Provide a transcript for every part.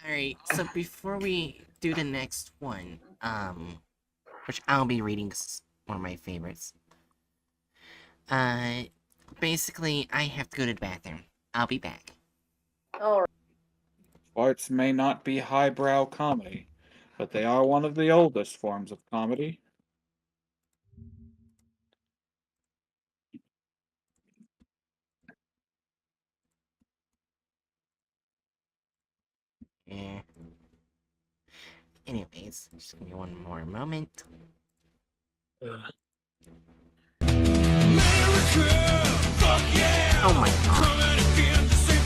Alright, so before we do the next one, which I'll be reading 'cause it's one of my favorites, uh, basically, I have to go to the bathroom. I'll be back. Alright. Arts may not be highbrow comedy, but they are one of the oldest forms of comedy. Yeah. Anyways, just give me one more moment. Oh my god.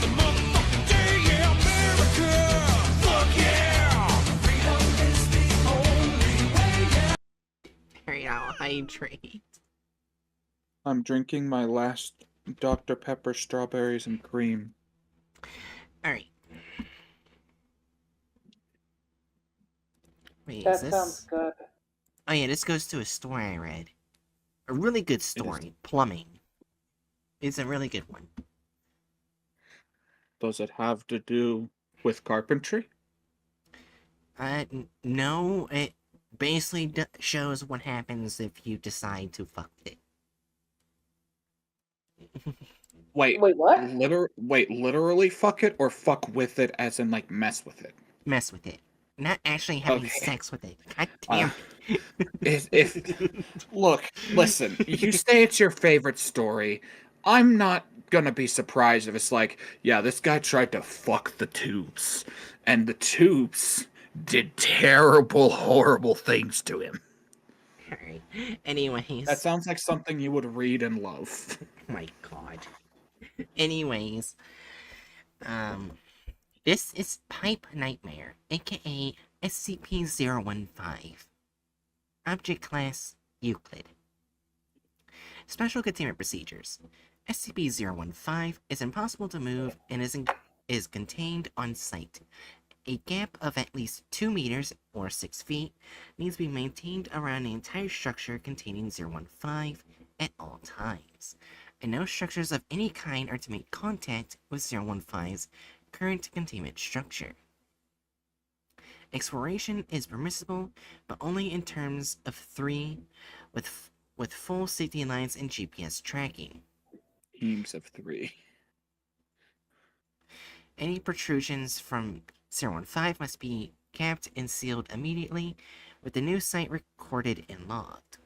Alright, I'll hydrate. I'm drinking my last Dr. Pepper strawberries and cream. Alright. Wait, That is this? sounds good. Oh yeah, this goes to a story I read. A really good story. Plumbing. It's a really good one. Does it have to do with carpentry? No, it basically shows what happens if you decide to fuck it. Wait, Wait, what? literally fuck it or fuck with it as in like mess with it? Mess with it. Not actually having Okay. sex with it. God damn Look, listen, you say it's your favorite story. I'm not gonna be surprised if it's like, yeah, this guy tried to fuck the tubes, and the tubes did terrible, horrible things to him. Alright. Anyways. That sounds like something you would read and love. Oh my god. Anyways. This is Pipe Nightmare, aka SCP-015. Object Class Euclid. Special Containment Procedures. SCP-015 is impossible to move and is contained on site. A gap of at least 2 meters, or 6 feet, needs to be maintained around the entire structure containing 015 at all times, and no structures of any kind are to make contact with 015's current containment structure. Exploration is permissible, but only in terms of 3, with full safety lines and GPS tracking. Teams of 3. Any protrusions from 015 must be capped and sealed immediately, with the new site recorded and logged.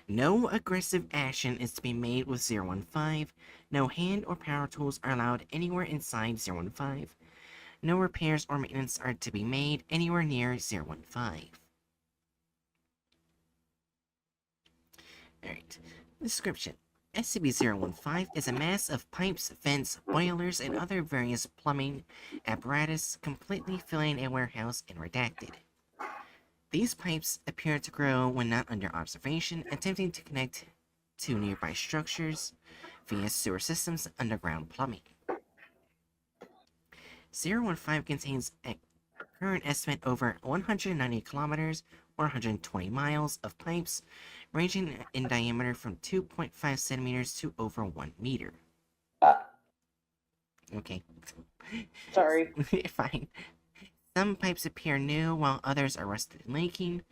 No aggressive action is to be made with 015. No hand or power tools are allowed anywhere inside 015. No repairs or maintenance are to be made anywhere near 015. Alright. Description. SCP-015 is a mass of pipes, vents, boilers, and other various plumbing apparatus completely filling a warehouse and redacted. These pipes appear to grow when not under observation, attempting to connect to nearby structures via sewer systems and underground plumbing. 015 contains a current estimate over 190 kilometers or 120 miles of pipes, ranging in diameter from 2.5 centimeters to over 1 meter. Okay. Sorry. Fine. Some pipes appear new, while others are rusted and leaking.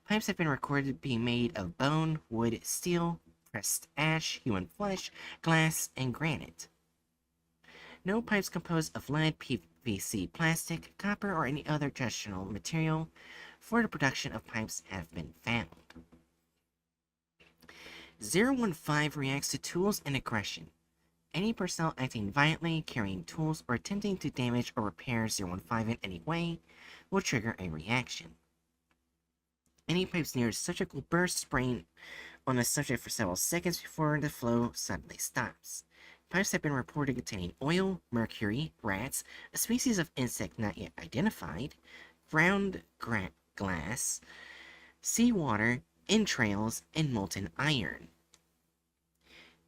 Pipes have been recorded being made of bone, wood, steel, pressed ash, human flesh, glass, and granite. No pipes composed of lead, PVC, plastic, copper, or any other traditional material for the production of pipes have been found. 015 reacts to tools and aggression. Any personnel acting violently, carrying tools, or attempting to damage or repair 015 in any way will trigger a reaction. Any pipes near the subject will burst, spraying on the subject for several seconds before the flow suddenly stops. Pipes have been reported containing oil, mercury, rats, a species of insect not yet identified, ground glass, seawater, entrails, and molten iron.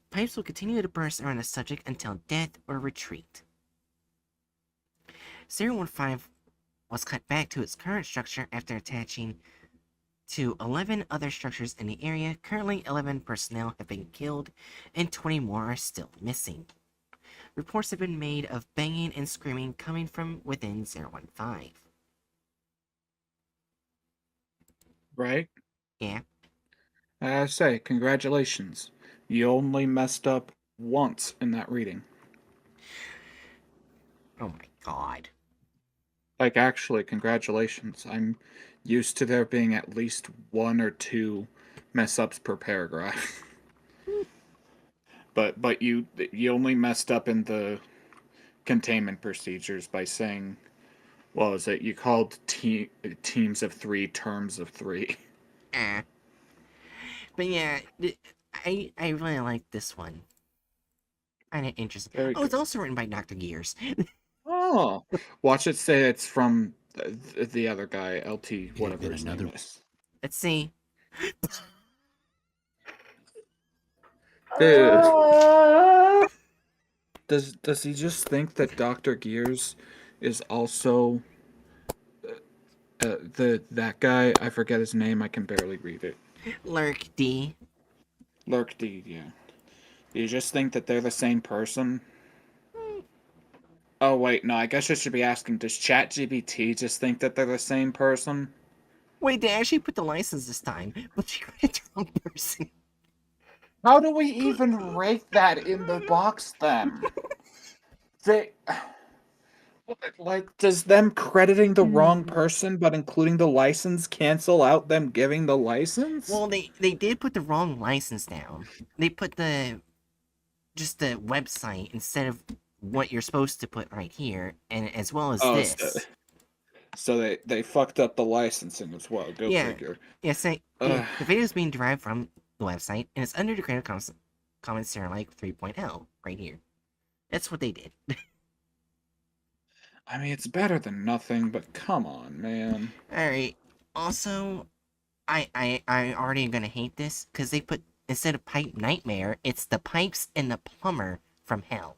Pipes will continue to burst around the subject until death or retreat. 015 was cut back to its current structure after attaching to 11 other structures in the area. Currently, 11 personnel have been killed, and 20 more are still missing. Reports have been made of banging and screaming coming from within 015. Right? Yeah. I say, congratulations. You only messed up once in that reading. Oh my god. Like, actually, congratulations. I'm used to there being at least 1 or 2 mess ups per paragraph. but you only messed up in the containment procedures by saying, what was it? You called teams of 3 terms of 3. Eh. But yeah, I really like this one. Kinda interesting. Very Oh, it's good. also written by Dr. Gears. Oh, watch it say it's from the other guy, LT, had whatever been his another- name is. Let's see. Dude, Uh, does he just think that Dr. Gears is also that guy? I forget his name. I can barely read it. Lurk D. Lurk D, yeah. Do you just think that they're the same person? Oh wait, no. I guess I should be asking. Does ChatGPT just think that they're the same person? Wait, they actually put the license this time, but they put the wrong person. How do we even rate that in the box then? They like, does them crediting the wrong person but including the license cancel out them giving the license? Well, they did put the wrong license down. They put just the website instead of what you're supposed to put right here, and as well as Oh, this. so they fucked up the licensing as well. Go Yeah. figure. Yeah, say Ugh. the video is being derived from the website, and it's under the Creative Commons Serial 3.0 right here. That's what they did. I mean, it's better than nothing, but come on, man. Alright. Also, I already am gonna hate this, because they put, instead of Pipe Nightmare, it's the Pipes and the Plumber from Hell.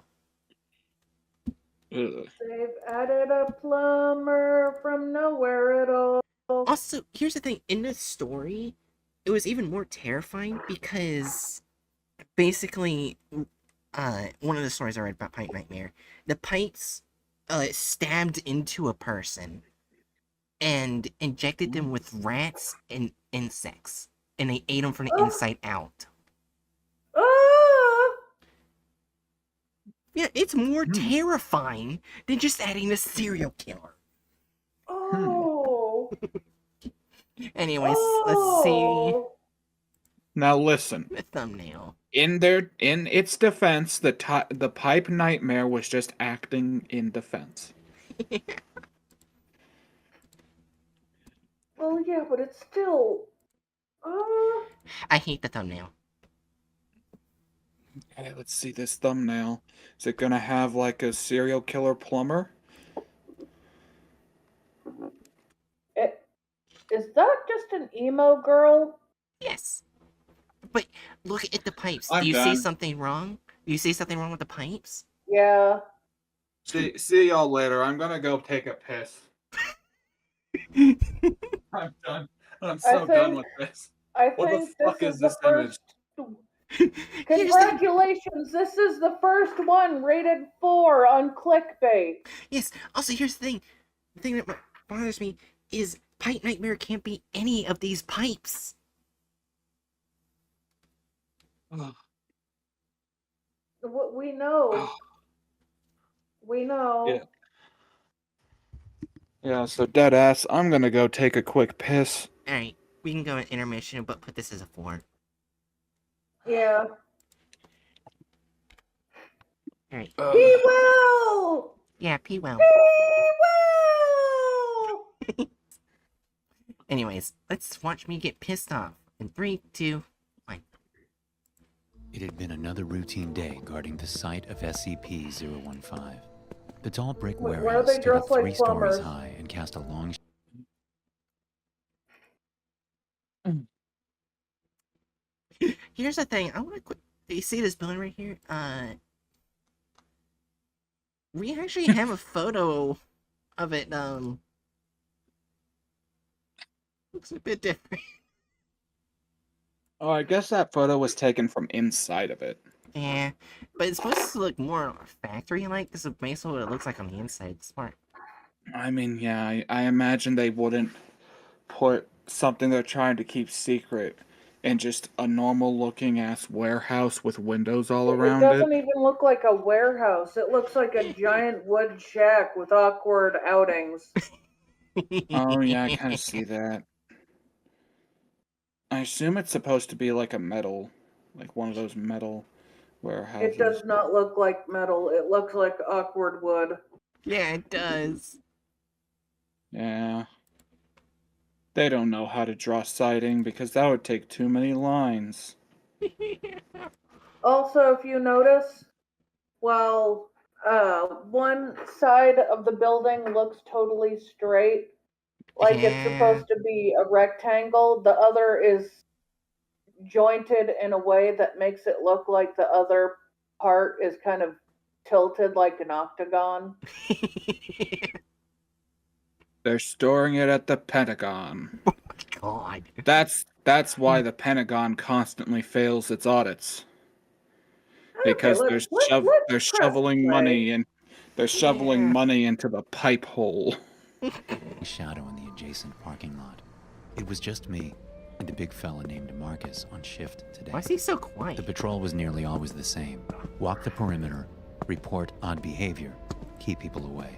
Ugh. they've added a plumber from nowhere at all. Also, here's the thing, in this story, it was even more terrifying because basically, one of the stories I read about Pipe Nightmare, the pipes, stabbed into a person and injected them with rats and insects, and they ate them from the Oh. inside out. Ah! Yeah, it's more Hmm. terrifying than just adding a serial killer. Oh. Anyways, let's see Oh. Now listen. the thumbnail. In its defense, the Pipe Nightmare was just acting in defense. Well, yeah, but it's still. I hate the thumbnail. Okay, let's see this thumbnail. Is it gonna have like a serial killer plumber? Is that just an emo girl? Yes. But look at the pipes. I'm Do you see done. something wrong? Do you see something wrong with the pipes? Yeah. See y'all later. I'm gonna go take a piss. I'm done. I'm so done with this. I What the think fuck this is is the this image? first. Here's the- Congratulations! This is the first one rated 4 on clickbait. Yes. Also, here's the thing. The thing that bothers me is Pipe Nightmare can't be any of these pipes. Ugh. We know. Ugh. We know. Yeah. Yeah, so dead ass, I'm gonna go take a quick piss. Alright, we can go at intermission, but put this as a 4. Yeah. Alright. He will! Yeah, P well. He will! Anyways, let's watch me get pissed off. In 3, 2, 1. It had been another routine day guarding the site of SCP-015. The tall brick Why are warehouse they stood up dressed like 3 stories plumbers? high and cast a long Here's the thing, I want to quit. You see this building right here? We actually have a photo of it, looks a bit different. Oh, I guess that photo was taken from inside of it. Yeah, but it's supposed to look more factory-like, because based on what it looks like on the inside. Smart. I mean, yeah, I imagine they wouldn't put something they're trying to keep secret in just a normal looking ass warehouse with windows all It around it. doesn't even look like a warehouse. It looks like a giant wood shack with awkward outings. Oh yeah, I kind of see that. I assume it's supposed to be like a metal, like one of those metal warehouses. It does not look like metal. It looks like awkward wood. Yeah, it does. Yeah. They don't know how to draw siding because that would take too many lines. Also, if you notice, while one side of the building looks totally straight, like it's Yeah. supposed to be a rectangle, the other is jointed in a way that makes it look like the other part is kind of tilted like an octagon. They're storing it at the Pentagon. God. That's why the Pentagon constantly fails its audits. Because Okay, let's they're press shoveling play. money and they're shoveling Yeah. money into the pipe hole. A shadow in the adjacent parking lot. It was just me and a big fella named Marcus on shift today. Why is he so The quiet? patrol was nearly always the same. Walk the perimeter, report odd behavior, keep people away.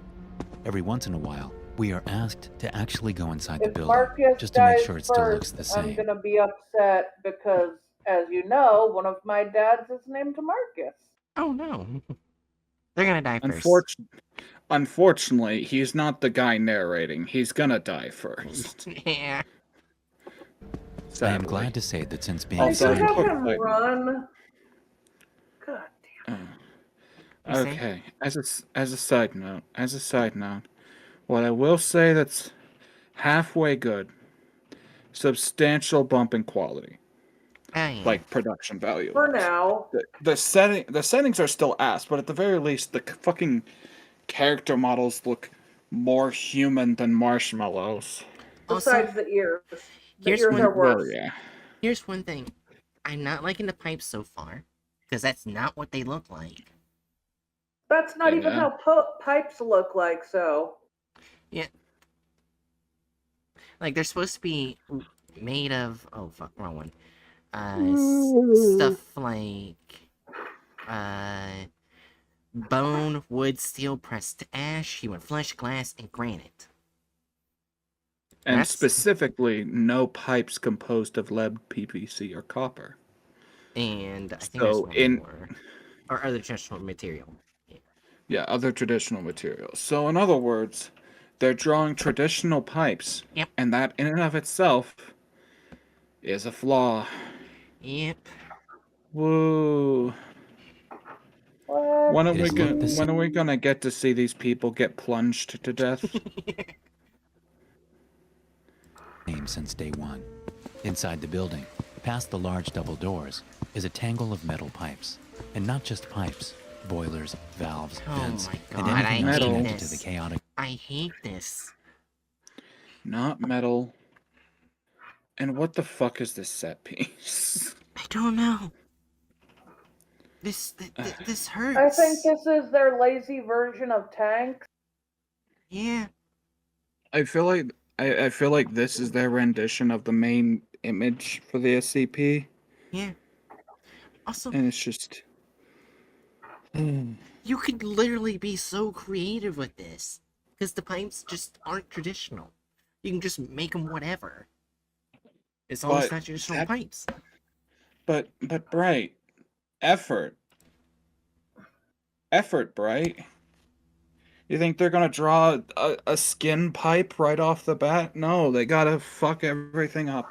Every once in a while, we are asked to actually go inside the If building Marcus just to make dies sure it still looks first, the I'm same. gonna be upset because, as you know, one of my dads is named Marcus. Oh no. They're gonna die first. Unfortunately, he's not the guy narrating. He's gonna die first. Yeah. I am Sadly. glad to say that since being I Also, should assigned have quick him thing. run. God damn. You see? Okay, as a side note, what I will say that's halfway good, substantial bump in quality, Oh yeah. like production value. For now. The settings are still ass, but at the very least, the fucking character models look more human than marshmallows. Also, Besides the ears. The here's ears one- are Well, worse. yeah. here's one thing. I'm not liking the pipes so far, because that's not what they look like. That's not even Yeah. how pipes look like, so. Like they're supposed to be made of. Oh fuck, wrong one. Stuff like bone, wood, steel, pressed ash, human flesh, glass, and granite. And That's- specifically, no pipes composed of lead, PVC, or copper. And I think So, there's one more. Or other traditional material. Yeah, other traditional materials. So, in other words, they're drawing traditional pipes, Yep. and that in and of itself is a flaw. Yep. Woo! What? When are It is looked the same. when are we gonna get to see these people get plunged to death? Since day one. Inside the building, past the large double doors, is a tangle of metal pipes. And not just pipes, boilers, valves, Oh vents, my and God, anything I else hate connected to this. the chaotic. I hate this. Not metal. And what the fuck is this set piece? I don't know. This hurts. I think this is their lazy version of tanks. Yeah. I feel like this is their rendition of the main image for the SCP, Yeah. Also, and it's just. you could literally be so creative with this. Because the pipes just aren't traditional. You can just make them whatever. It's all But not traditional that- pipes. But Bright, effort, Bright. You think they're gonna draw a skin pipe right off the bat? No, they gotta fuck everything up.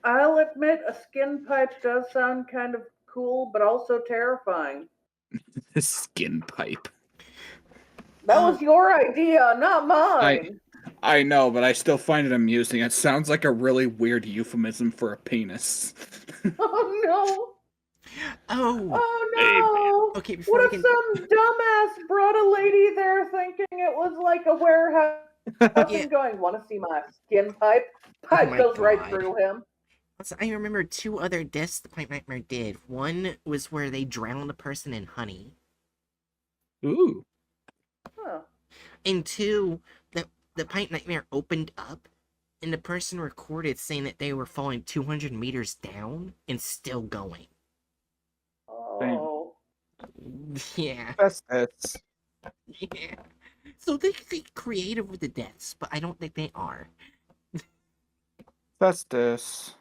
I'll admit a skin pipe does sound kind of cool, but also terrifying. The skin pipe. That was your idea, not mine. I know, but I still find it amusing. It sounds like a really weird euphemism for a penis. Oh no! Oh! Oh no! Okay, before What we if can... some dumbass brought a lady there thinking it was like a warehouse Yeah. and going, "Want to see my skin pipe?" Pipe my goes right God. through him. Also, I remember 2 other deaths the Pipe Nightmare did. One was where they drowned a person in honey. Ooh. Huh. And 2, the Pipe Nightmare opened up, and the person recorded saying that they were falling 200 meters down and still going. Oh. Yeah. That's it. Yeah. So they could be creative with the deaths, but I don't think they are. Festus,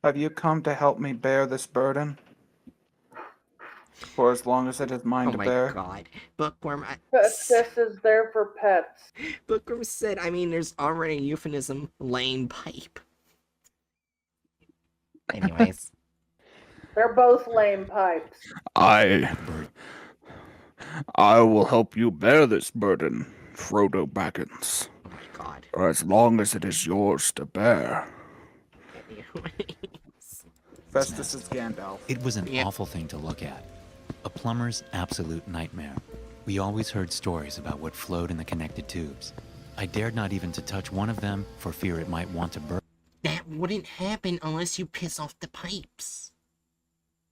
have you come to help me bear this burden? For as long as it is mine Oh to my bear? god. Bookworm, Festus is there for pets. Bookworm said, I mean, there's already a euphemism, lame pipe. Anyways. They're both lame pipes. I will help you bear this burden, Frodo Baggins, Oh my god. for as long as it is yours to bear. Anyways. Festus is Gandalf. It was an Yep. awful thing to look at. A plumber's absolute nightmare. We always heard stories about what flowed in the connected tubes. I dared not even to touch one of them for fear it might want to burst. That wouldn't happen unless you piss off the pipes.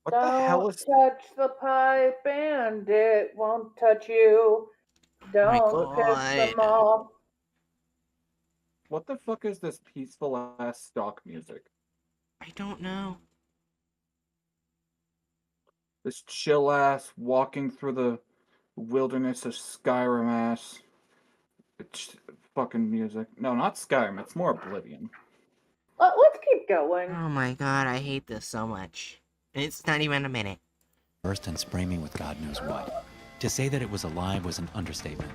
What Don't the hell is... touch the pipe and it won't touch you. my Don't piss them God. off. What the fuck is this peaceful-ass stock music? I don't know. This chill-ass, walking through the wilderness of Skyrim-ass... It's fucking music. No, not Skyrim, it's more Oblivion. Let's keep going. Oh my god, I hate this so much. It's not even a minute. And spray me with God knows what. To say that it was alive was an understatement.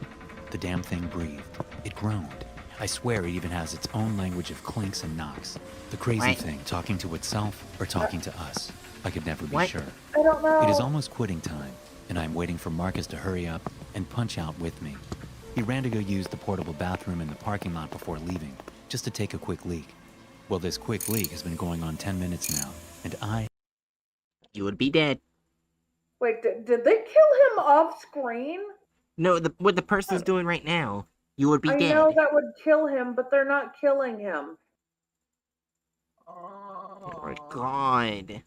The damn thing breathed. It groaned. I swear it even has its own language of clinks and knocks. The crazy What? thing, talking to itself or talking to us. I could never be What? sure. I don't know. It is almost quitting time, and I'm waiting for Marcus to hurry up and punch out with me. He ran to go use the portable bathroom in the parking lot before leaving, just to take a quick leak. Well, this quick leak has been going on 10 minutes now, and You would be dead. Wait, did they kill him off screen? No, what the person's doing right now. You would be I dead. know that would kill him, but they're not killing him. Oh my god.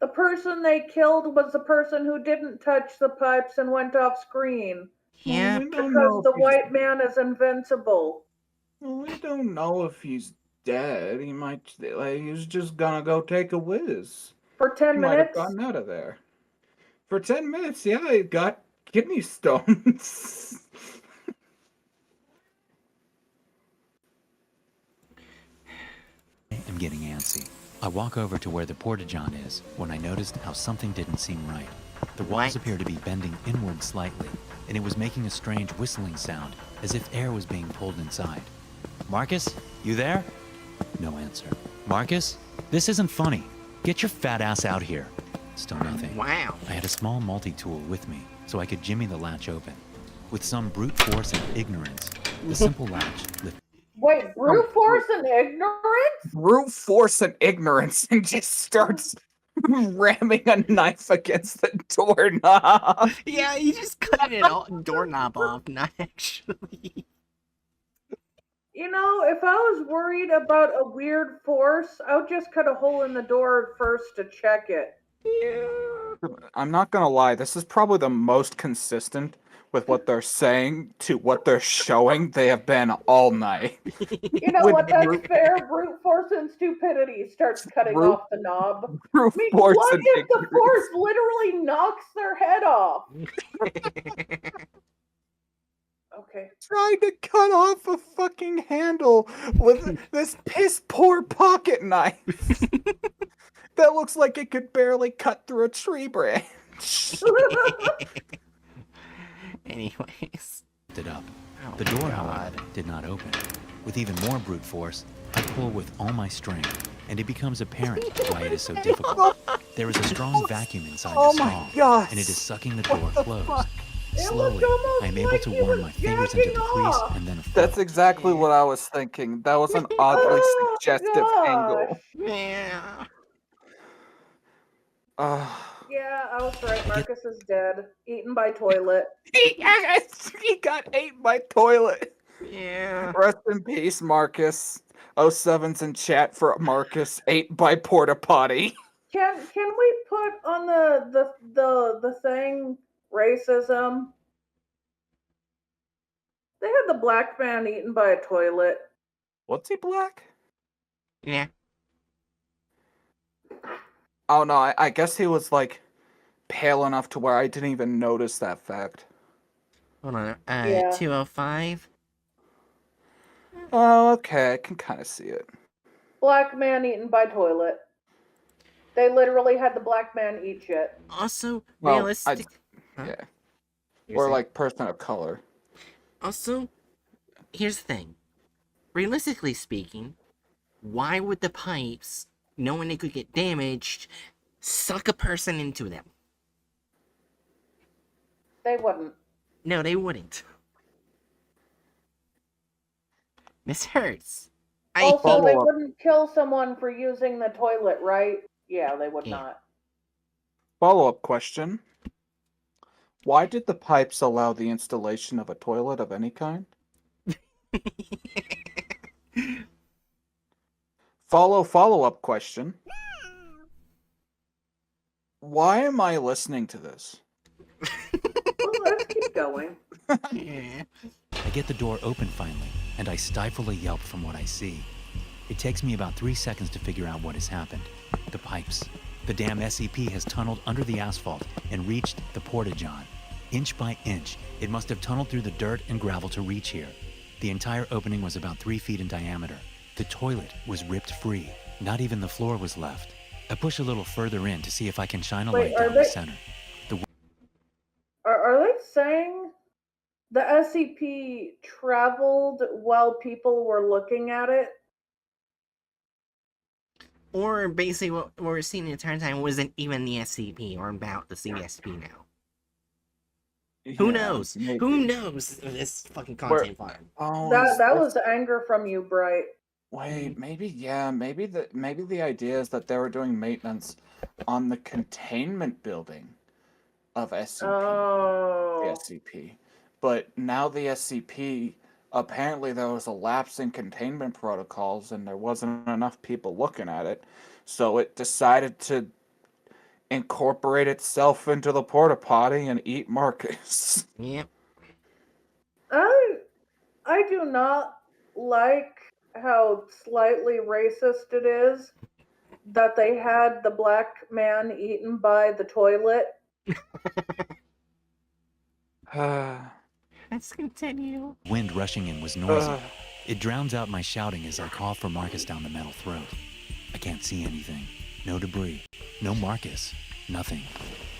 The person they killed was the person who didn't touch the pipes and went off screen. Yeah. We don't Because know the if he's- white man is invincible. We don't know if he's dead. He might... Like, he's just gonna go take a whiz. For 10 He might have minutes? gotten out of there. For 10 minutes, yeah, he got kidney stones. am getting antsy. I walk over to where the porta-john is when I noticed how something didn't seem right. The walls What? appear to be bending inward slightly, and it was making a strange whistling sound, as if air was being pulled inside. Marcus, you there? No answer. Marcus, this isn't funny. Get your fat ass out here. Still nothing. Wow. I had a small multi-tool with me, so I could jimmy the latch open. With some brute force and ignorance, the simple latch lifted. Wait, brute force and ignorance? Brute force and ignorance and just starts ramming a knife against the doorknob. Yeah, you just cut it all doorknob off, not actually. You know, if I was worried about a weird force, I would just cut a hole in the door first to check it. Yeah. I'm not gonna lie, this is probably the most consistent with what they're saying to what they're showing they have been all night. You know With what? That's brute- fair. Brute force and stupidity starts cutting Brute- off the knob. Brute I mean, force what and if the ignorance. force literally knocks their head off? Okay. Trying to cut off a fucking handle with this piss poor pocket knife that looks like it could barely cut through a tree branch. Anyways. it up. Oh The door, God. however, did not open. With even more brute force, I pull with all my strength, and it becomes apparent why it is so difficult. There is a strong vacuum inside Oh the my stall, gosh. and it is sucking the door What the closed. fuck? It Slowly, looked almost I am able like to he worm was my fingers into the jacking crease off. and then That's exactly what I was thinking. That was an oddly Oh, suggestive gosh. angle. Yeah. Yeah, I was right. Marcus is dead. Eaten by toilet. He got ate by toilet. Yeah. Rest in peace, Marcus. 07's in chat for Marcus 8 by Porta Potty. Can we put on the thing racism? They had the black man eaten by a toilet. What's he black? Yeah. Oh no, I guess he was like pale enough to where I didn't even notice that fact. Hold on. Yeah. 205. Oh, okay, I can kind of see it. Black man eaten by toilet. They literally had the black man eat shit. Also, Well, realistic. Huh? Yeah. You're Or saying- like person of color. Also, here's the thing. Realistically speaking, why would the pipes, knowing they could get damaged, suck a person into them? They wouldn't. No, they wouldn't. Miss Hertz. Also, they Follow up. wouldn't kill someone for using the toilet, right? Yeah, they would Yeah. not. Follow-up question. Why did the pipes allow the installation of a toilet of any kind? Follow-up question. Why am I listening to this? Well, let's keep going. Yeah. I get the door open finally, and I stifle a yelp from what I see. It takes me about 3 seconds to figure out what has happened. The pipes. The damn SCP has tunneled under the asphalt and reached the porta-john. Inch by inch, it must have tunneled through the dirt and gravel to reach here. The entire opening was about 3 feet in diameter. The toilet was ripped free. Not even the floor was left. I push a little further in to see if I can shine a Wait, light are down the they- center. Are they saying the SCP traveled while people were looking at it? Or basically what we're seeing the entire time wasn't even the SCP, or about to see the SCP now. Who Yeah, knows? maybe. Who knows this fucking content farm? Oh, That was anger from you, Bright. Wait, maybe the idea is that they were doing maintenance on the containment building of SCP. Oh. The SCP. But now the SCP, apparently there was a lapse in containment protocols and there wasn't enough people looking at it, so it decided to incorporate itself into the porta potty and eat Marcus. Yep. I do not like how slightly racist it is that they had the black man eaten by the toilet. Let's continue. Wind rushing in was noisy. It drowns out my shouting as I call for Marcus down the metal throat. I can't see anything. No debris. No Marcus. Nothing.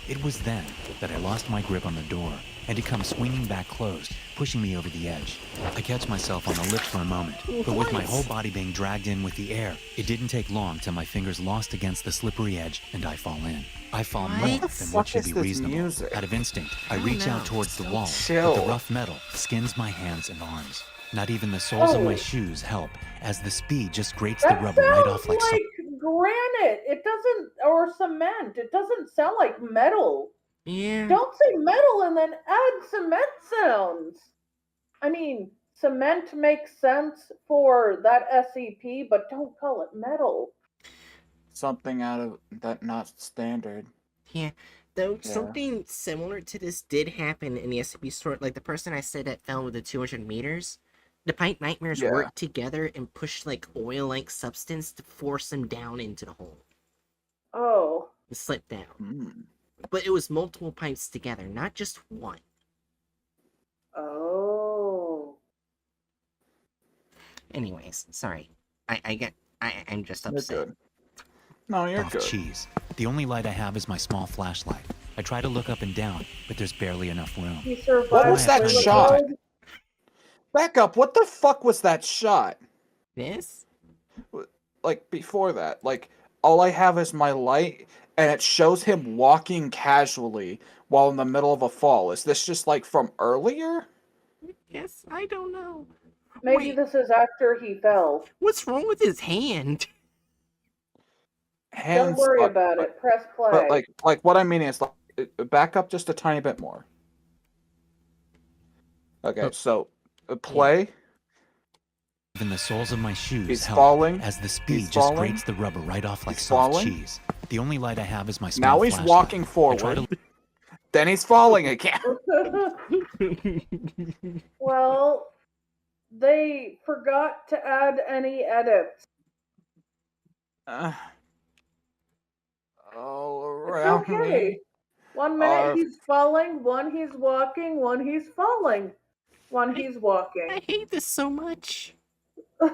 It was then that I lost my grip on the door, and it comes swinging back closed, pushing me over the edge. I catch myself on the lift for a moment, but with my whole body being dragged in with the air, it didn't take long till my fingers lost against the slippery edge and I fall in. I fall more What? than what should What be is this reasonable. music? Out of instinct, I don't reach know. out towards the wall, Chill. but the rough metal skins my hands and arms. Not even the soles of my Oh. shoes help, as the speed just grates the That rubber right sounds off like some. granite. It doesn't, or cement. It doesn't sound like metal. Yeah. Don't say metal and then add cement sounds. I mean, cement makes sense for that SCP, but don't call it metal. Something out of that not standard. Yeah. Though Yeah. something similar to this did happen in the SCP store. Like the person I said that fell with the 200 meters. The Pipe Nightmares Yeah. worked together and pushed like oil-like substance to force him down into the hole. Oh. It slipped down. Hmm. But it was multiple pipes together, not just one. Oh. Anyways, sorry. I'm just You're upset. good. No, you're Off good. cheese. The only light I have is my small flashlight. I try to look up and down, but there's barely enough room. He survived. What was that toilet shot? bowl? Back up. What the fuck was that shot? This? Like before that, like all I have is my light, and it shows him walking casually while in the middle of a fall. Is this just like from earlier? Yes, I don't know. Maybe Wait. this is after he fell. What's wrong with his hand? Hands Don't worry up, about but- it. Press play. But like what I mean is like back up just a tiny bit more. Okay, Oh. so play. Even the soles of my shoes He's help falling. as the speed He's just falling. grates the rubber right off like He's soft falling. cheese. The only light I have is my small Now he's flashlight. walking I try forward. to Then he's falling again. Well, they forgot to add any edits. All It's around okay. me. 1 minute are- he's falling, one he's walking, one he's falling, one he's I walking. hate this so much.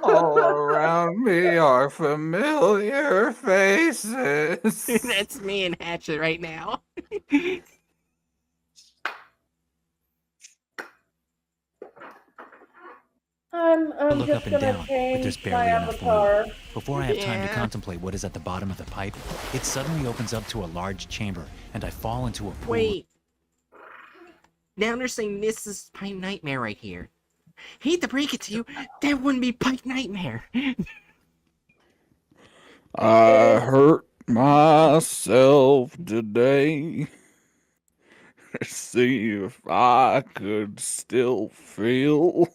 All around me are familiar faces. That's me and Hatchet right now. I'm look just up and gonna down, but change there's my barely enough avatar. room. Before I have time to Yeah. contemplate what is at the bottom of the pipe, it suddenly opens up to a large chamber, and I fall into a pool. Wait. Now they're saying this is Pipe Nightmare right here. Hate to break it to you, that wouldn't be Pipe Nightmare. I hurt myself today. See if I could still feel.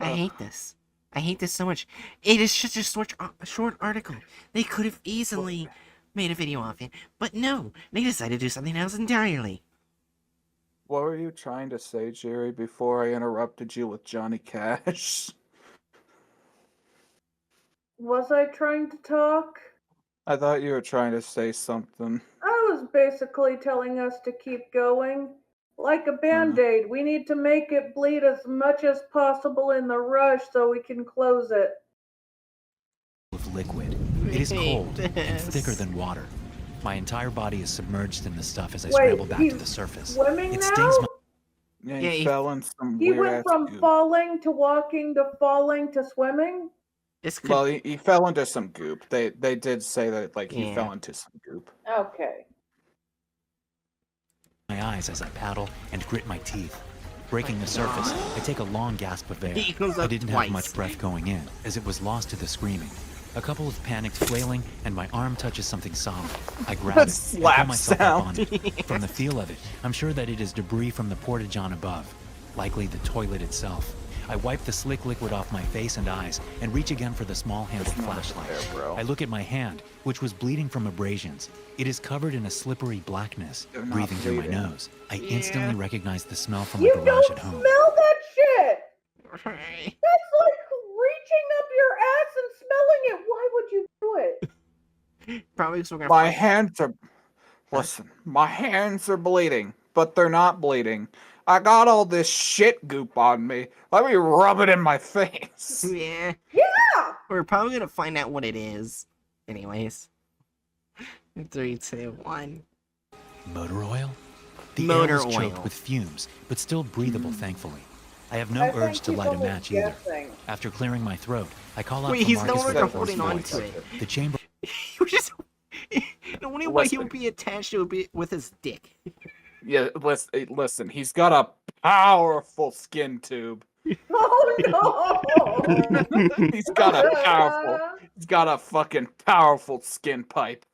I hate this. I hate this so much. It is such a short article. They could have easily made a video off it, but no, they decided to do something else entirely. What were you trying to say, Jerry, before I interrupted you with Johnny Cash? Was I trying to talk? I thought you were trying to say something. I was basically telling us to keep going. Like a band-aid, we need to make it bleed as much as possible in the rush so we can close it. Of liquid. It is I cold hate and this. thicker than water. My entire body is submerged in the stuff as I Wait, scramble back to he's the surface. swimming It now? stings my Yeah, Yeah, he he- fell in some He weird went ass from goop. falling to walking to falling to swimming? This could Well, he fell into some goop. They did say that he Yeah. fell into some goop. Okay. my eyes as I paddle and grit my teeth. Breaking the surface, I take a long gasp of air. He goes I up didn't twice. have much breath going in, as it was lost to the screaming. A couple of panicked flailing, and my arm touches something solid. I grab That it and slap pull myself up on sound. it. From the feel of it, I'm sure that it is debris from the porta-john above, likely the toilet itself. I wipe the slick liquid off my face and eyes and reach again for the small-handled flashlight. There, bro. I look at my hand, which was bleeding from abrasions. It is covered in a slippery blackness. They're not Breathing through my bleeding. nose, I Yeah. instantly recognize the smell from You my garage don't at home. smell that shit! Right. That's like reaching up your ass and smelling it. Why would you do it? Probably because we're gonna My find- hands are. Listen, my hands are bleeding, but they're not bleeding. I got all this shit goop on me. Let me rub it in my face. Yeah. Yeah! We're probably gonna find out what it is. Anyways. 3, 2, 1. Motor oil? The Motor air was choked oil. with fumes, but still breathable, thankfully. I have no I urge think to he's light a only match either. guessing. After clearing my throat, I call out Wait, for he's no Marcus longer with a holding hoarse on voice. to it. The chamber He was just. The only way he would be attached to it would be with his dick. Yeah, listen. He's got a powerful skin tube. Oh no! He's got a fucking powerful skin pipe.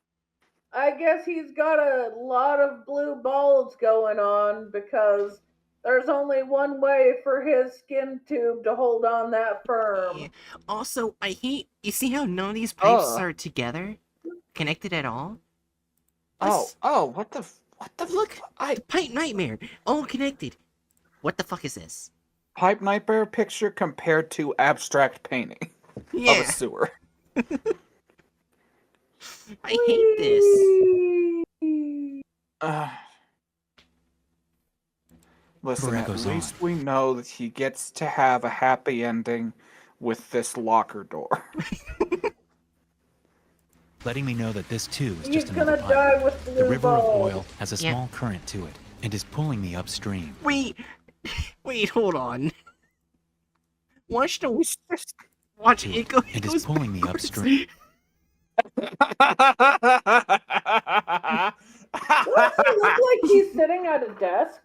I guess he's got a lot of blue balls going on because there's only one way for his skin tube to hold on that firm. Yeah. Also, I hate. You see how none of these pipes Ugh. are together? Connected at all? What the Look! I Pipe Nightmare! All connected. What the fuck is this? pipe nightmare picture compared to abstract painting of Yeah, a sewer. I hate this. Listen, at goes least on. we know that he gets to have a happy ending with this locker door. letting me know that this too is He's just gonna another pipe. die with blue The river of balls. oil has a Yeah. small current to it and is pulling me upstream. Wait, hold on. Watch it go. And is goes pulling me backwards. upstream. Doesn't he look like he's sitting at a desk?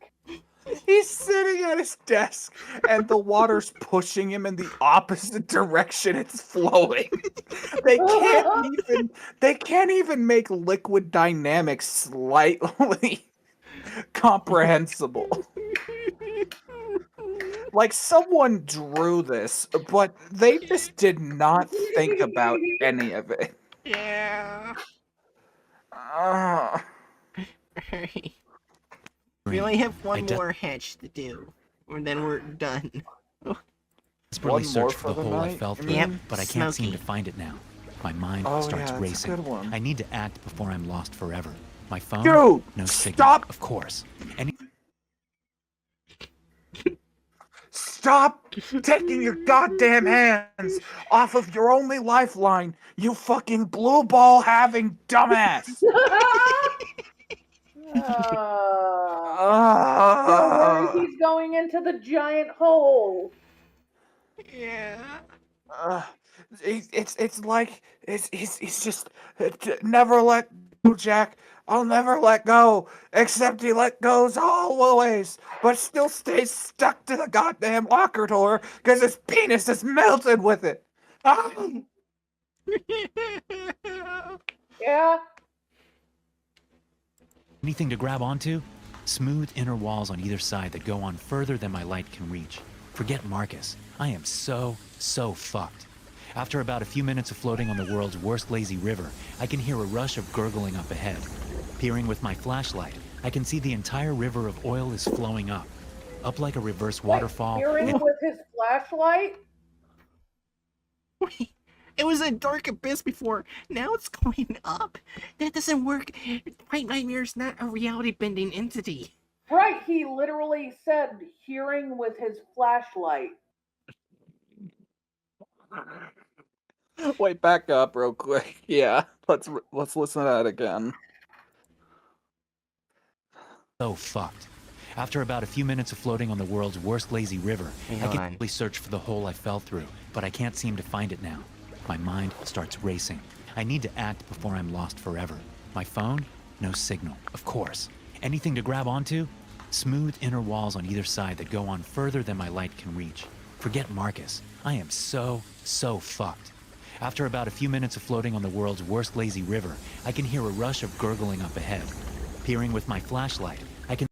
He's sitting at his desk, and the water's pushing him in the opposite direction it's flowing. They can't even make liquid dynamics slightly comprehensible. Like someone drew this, but they just did not think about any of it. Yeah. Ah. Alright. We only have I one more hatch to do, and then we're done. desperately One more searched for for the the hole I night, fell you through, Yep, mean? but I can't seem to Smokey. find it now. My mind Oh, starts yeah, that's a racing. good one. I need to act before I'm lost forever. My phone? Dude, No signal. stop! Of course. Stop taking your goddamn hands off of your only lifeline, you fucking blue ball having dumbass! Don't worry, Ah. he's going into the giant hole. Yeah. It's like he's just never let go, Jack. I'll never let go, except he let goes always, but still stays stuck to the goddamn locker door because his penis is melted with it. Ah. Yeah. Anything to grab onto? Smooth inner walls on either side that go on further than my light can reach. Forget Marcus. I am so fucked. After about a few minutes of floating on the world's worst lazy river, I can hear a rush of gurgling up ahead. Peering with my flashlight, I can see the entire river of oil is flowing up like a reverse waterfall. Peering and- with his flashlight? Wait, it was a dark abyss before. Now it's going up. That doesn't work. White Nightmare's not a reality-bending entity. Right, he literally said hearing with his flashlight. Wait, back up real quick. Yeah, let's listen to that again. So fucked. After about a few minutes of floating on the world's worst lazy river, Wait, I hold can on. really search for the hole I fell through, but I can't seem to find it now. My mind starts racing. I need to act before I'm lost forever. My phone? No signal. Of course. Anything to grab onto? Smooth inner walls on either side that go on further than my light can reach. Forget Marcus. I am so fucked. After about a few minutes of floating on the world's worst lazy river, I can hear a rush of gurgling up ahead. Peering with my flashlight, I can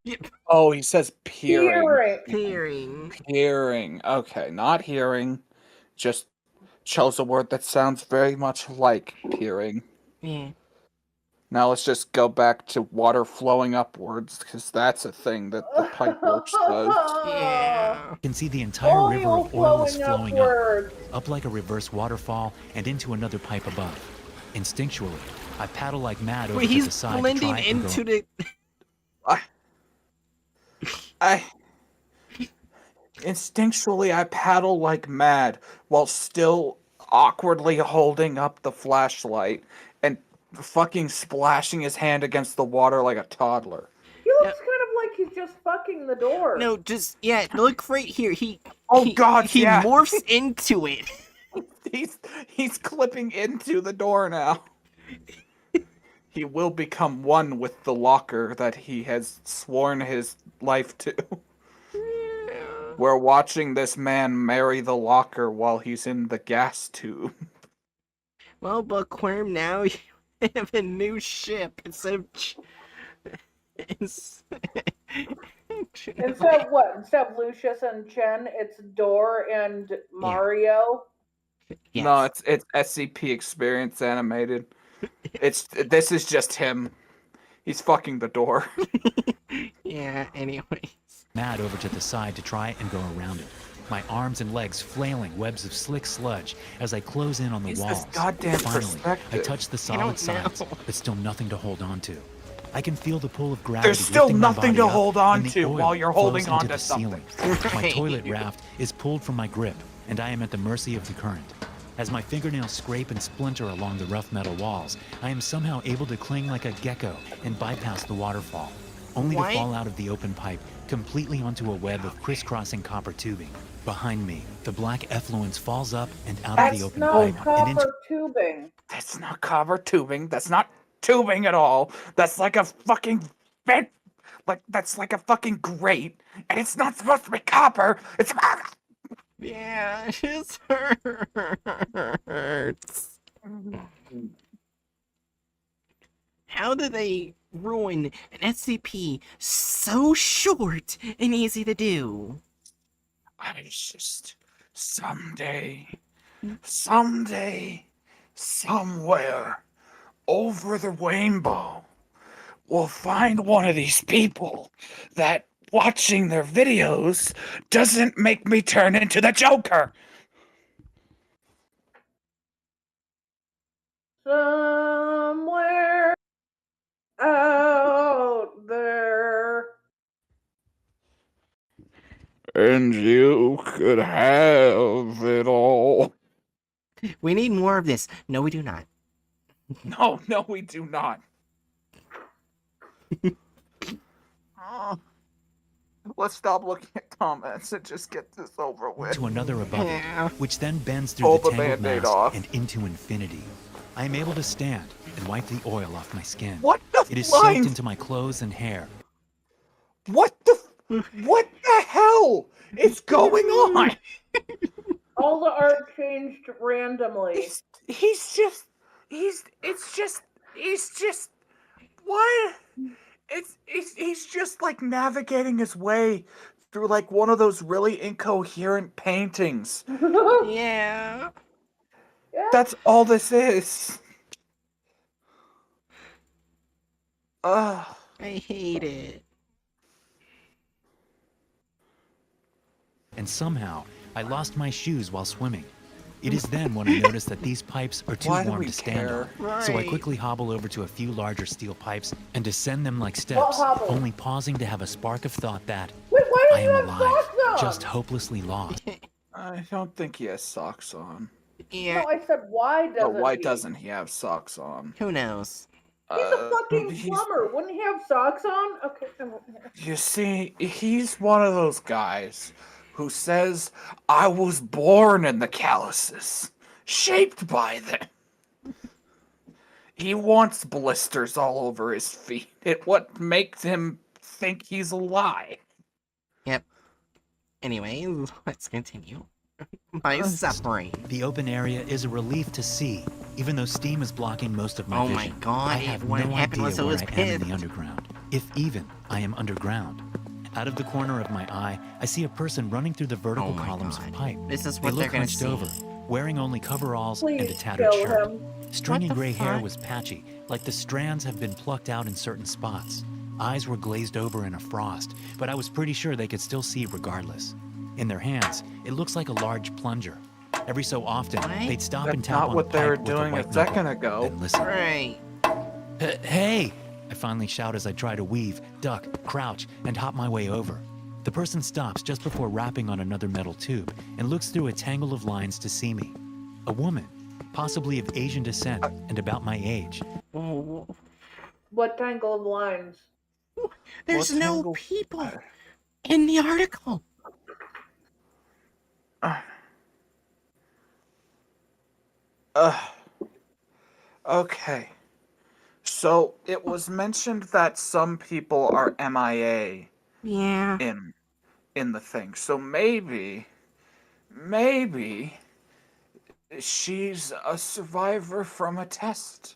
Oh, he says peering. Hearing. Hearing. Okay, not hearing. Just chose a word that sounds very much like peering. Yeah. Now let's just go back to water flowing upwards, because that's a thing that the pipe works does. Yeah. see the entire river Oil of oil is flowing flowing upwards. up like a reverse waterfall and into another pipe above. Instinctually, I paddle like mad over Wait, to the he's side to blending try and go. into the. I instinctually I paddle like mad while still awkwardly holding up the flashlight and fucking splashing his hand against the water like a toddler. He looks kind of like he's just fucking the door. No, just yeah. Look right here. He. Oh he, God, He yeah. morphs into it. He's clipping into the door now. He will become one with the locker that he has sworn his life to. We're watching this man marry the locker while he's in the gas tube. Well, Bookworm, now you have a new ship instead of. Instead of what? Instead of Lucius and Chen, it's Door and Mario. Yes. No, it's SCP Experience animated. This is just him. He's fucking the door. Yeah. Anyways. Mad over to the side to try and go around it. My arms and legs flailing webs of slick sludge as I close in on the Use this walls. goddamn Finally, I perspective. touch the I don't solid sides, know. but still nothing to hold on to. I can feel the pull of gravity. There's still lifting my nothing body to up, hold on and the to oil while you're flows holding into on to the something. ceiling. My Right. toilet raft is pulled from my grip, and I am at the mercy of the current. As my fingernails scrape and splinter along the rough metal walls, I am somehow able to cling like a gecko and bypass the waterfall, only What? to fall out of the open pipe completely onto a web of crisscrossing copper tubing. Behind me, the black effluence falls up and out of That's the open not pipe and into copper tubing. That's not copper tubing. That's not tubing at all. That's like a fucking vent. That's like a fucking grate, and it's not supposed to be copper. It's Yeah, it just hurts. How do they ruin an SCP so short and easy to do? I just someday, somewhere over the rainbow, we'll find one of these people that watching their videos doesn't make me turn into the Joker. Somewhere out there. And you could have it all. We need more of this. No, we do not. No, we do not. Let's stop looking at comments and just get this over with. To another above Yeah. it, which then bends through Pull the the tangled Band-Aid mass off. and into infinity. I am able to stand and wipe the oil off my skin. What the It is lines? soaked into my clothes and hair. What the hell is going on? All the art changed randomly. He's just what? He's just like navigating his way through like one of those really incoherent paintings. Yeah. Yeah. That's all this is. I hate it. And somehow, I lost my shoes while swimming. It is then when I notice that these pipes are too Why do warm we to stand care? on. So I Right. quickly hobble over to a few larger steel pipes and descend them like steps, hobble? only pausing to have a spark of thought that Wait, why I do you am have alive, socks on? just hopelessly lost. I don't think he has socks on. Yeah. No, I said why doesn't Or why he? doesn't he have socks on? Who knows? He's a fucking he's- plumber. Wouldn't he have socks on? Okay. You see, he's one of those guys who says, I was born in the calluses, shaped by them. He wants blisters all over his feet. It what makes him think he's alive. Yep. Anyway, let's continue. My suffering. The open area is a relief to see, even though steam is blocking most of my Oh vision. my god, I have what no happened idea was I where was I am in pissed. the underground, if even I am underground. Out of the corner of my eye, I see a person running through the vertical Oh my columns God. of pipe. This is They what look they're gonna hunched see. over, wearing only coveralls and a Please tattered kill shirt. him. Stringy What the gray hair fuck? was patchy, like the strands have been plucked out in certain spots. Eyes were glazed over in a frost, but I was pretty sure they could still see regardless. In their hands, it looks like a large plunger. Every so often, What? they'd stop and That's tap not on what the they were pipe with a doing white a second knuckle, ago. then listen. Right. Hey! I finally shout as I try to weave, duck, crouch, and hop my way over. The person stops just before rapping on another metal tube and looks through a tangle of lines to see me. A woman, possibly of Asian descent and about my age. Oh, What tangle of lines? there's What no tangle- people in the article. Okay. So it was mentioned that some people are MIA Yeah. in the thing. So maybe she's a survivor from a test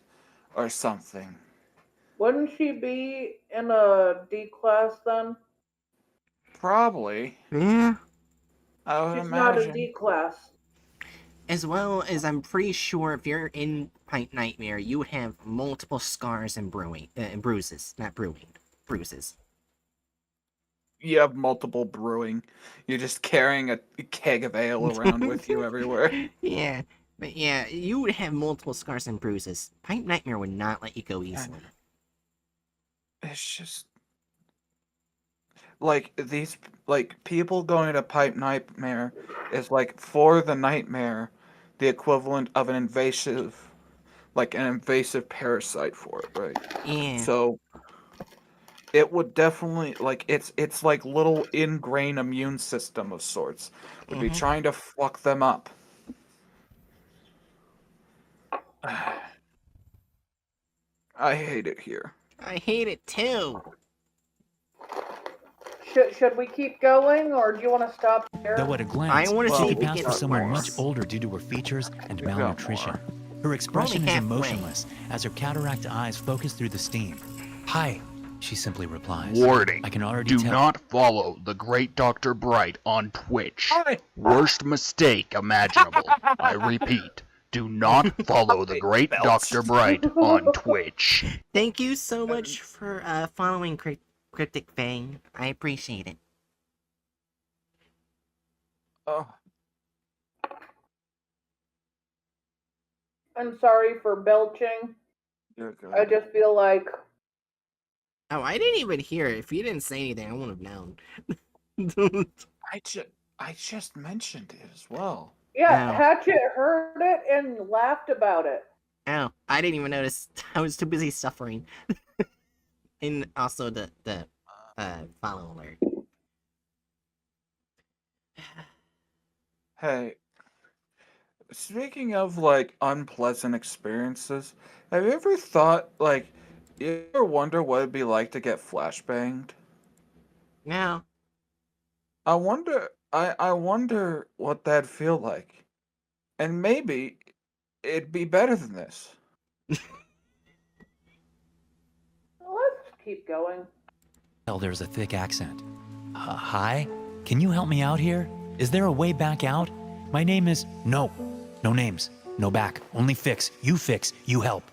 or something. Wouldn't she be in a D class then? Probably. Yeah. I would She's not a imagine. D class. As well as I'm pretty sure if you're in Pipe Nightmare, you would have multiple scars and bruises. Not brewing. Bruises. You have multiple brewing. You're just carrying a keg of ale around with you everywhere. Yeah. But yeah, you would have multiple scars and bruises. Pipe Nightmare would not let you go easily. It's just like these people going to Pipe Nightmare is like for the nightmare the equivalent of an invasive parasite for it, right? Yeah. So it would definitely like it's like little ingrained immune system of sorts would be Mhm. trying to fuck them up. I hate it here. I hate it too. Should we keep going, or do you want to stop there? Though at a glance, I wanna she see could if we pass get for someone more. much older due to her features and We got malnutrition. more. Her expression is halfway. emotionless as her cataract eyes focus through the steam. Hi, She simply replies, Warning. I can already Do tell. not follow the great Dr. Bright on Twitch. I- Worst mistake imaginable. I repeat, do not follow the great Dr. Bright on Twitch. Thank you so much for following Cryptic Fang. I appreciate it. Oh, I'm sorry for belching. you're good. I just feel like Oh, I didn't even hear it. If you didn't say anything, I wouldn't have known. I just mentioned it as well. yeah, Ow. Hatchet heard it and laughed about it. Oh, I didn't even notice. I was too busy suffering. And also the follow alert. Hey, speaking of like unpleasant experiences, have you ever thought like you ever wonder what it'd be like to get flashbanged? No. I wonder what that'd feel like. And maybe it'd be better than this. Let's keep going. There's a thick accent. Hi? Can you help me out here? Is there a way back out? My name is... No. No names. No back. Only fix. You help.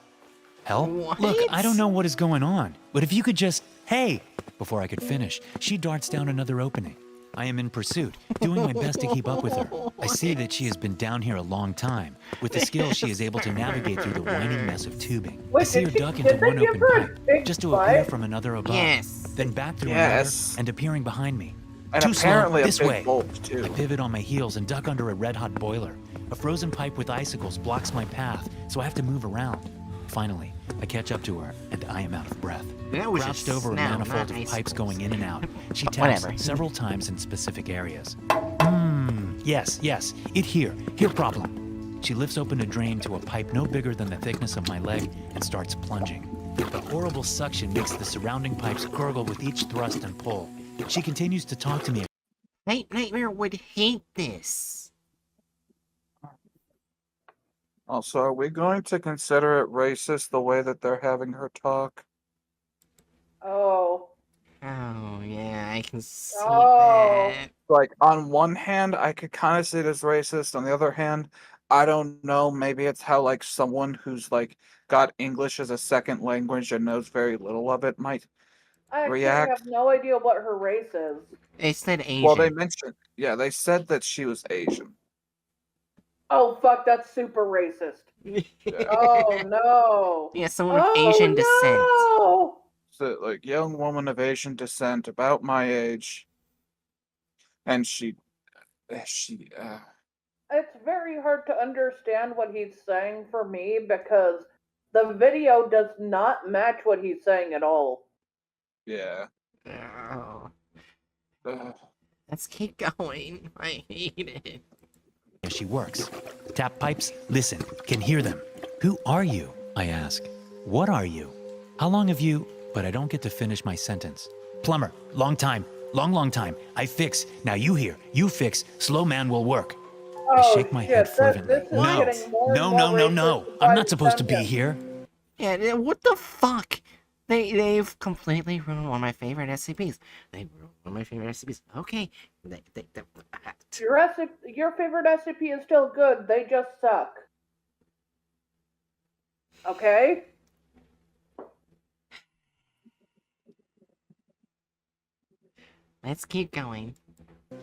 Help? What? Look, I don't know what is going on, but if you could just... Hey! Before I could finish, she darts down another opening. I am in pursuit, doing my best to keep up with her. I see that she has been down here a long time. With the skill, she is able to navigate through the winding mess of tubing. I Wait, see her did duck they into one give open her a pipe, big just to butt? appear from another above. Yes. Then back through Yes. another, and appearing behind me. And Too slow, apparently this a big way. bolt too. I pivot on my heels and duck under a red-hot boiler. A frozen pipe with icicles blocks my path, so I have to move around. Finally, I catch up to her, and I am out of breath. That was Crouched just over a snow, manifold not of pipes icicles. going in and out, she taps Whatever. several times in specific areas. Yes, it here problem. She lifts open a drain to a pipe no bigger than the thickness of my leg and starts plunging. The horrible suction makes the surrounding pipes gurgle with each thrust and pull. She continues to talk to me. Nightmare would hate this. Also, are we going to consider it racist the way that they're having her talk? Oh. Oh, yeah, I can see Oh. that. Like, on one hand, I could kind of see it as racist. On the other hand, I don't know. Maybe it's how, like, someone who's, like, got English as a second language and knows very little of it might I actually react. have no idea what her race is. They said Asian. Well, they mentioned, yeah, they said that she was Asian. Oh, fuck, that's super racist. Yeah. Oh, no. Yeah, someone of Oh, Asian descent. no. So, like, young woman of Asian descent, about my age. And she. It's very hard to understand what he's saying for me because the video does not match what he's saying at all. Yeah. Oh, Uh, let's keep going. I hate it. As she works. Tap pipes, listen, can hear them. Who are you? I ask. What are you? How long have you... But I don't get to finish my sentence. Plumber, long time, long time. I fix, now you hear, you fix, slow man will work. I Oh, shake my shit, head this fervently. is getting more and No. more racist I'm by not supposed to be second. here. Yeah, what the fuck? They've completely ruined one of my favorite SCPs. They ruined one of my favorite SCPs. Okay. Your favorite SCP is still good, they just suck. Okay? Let's keep going.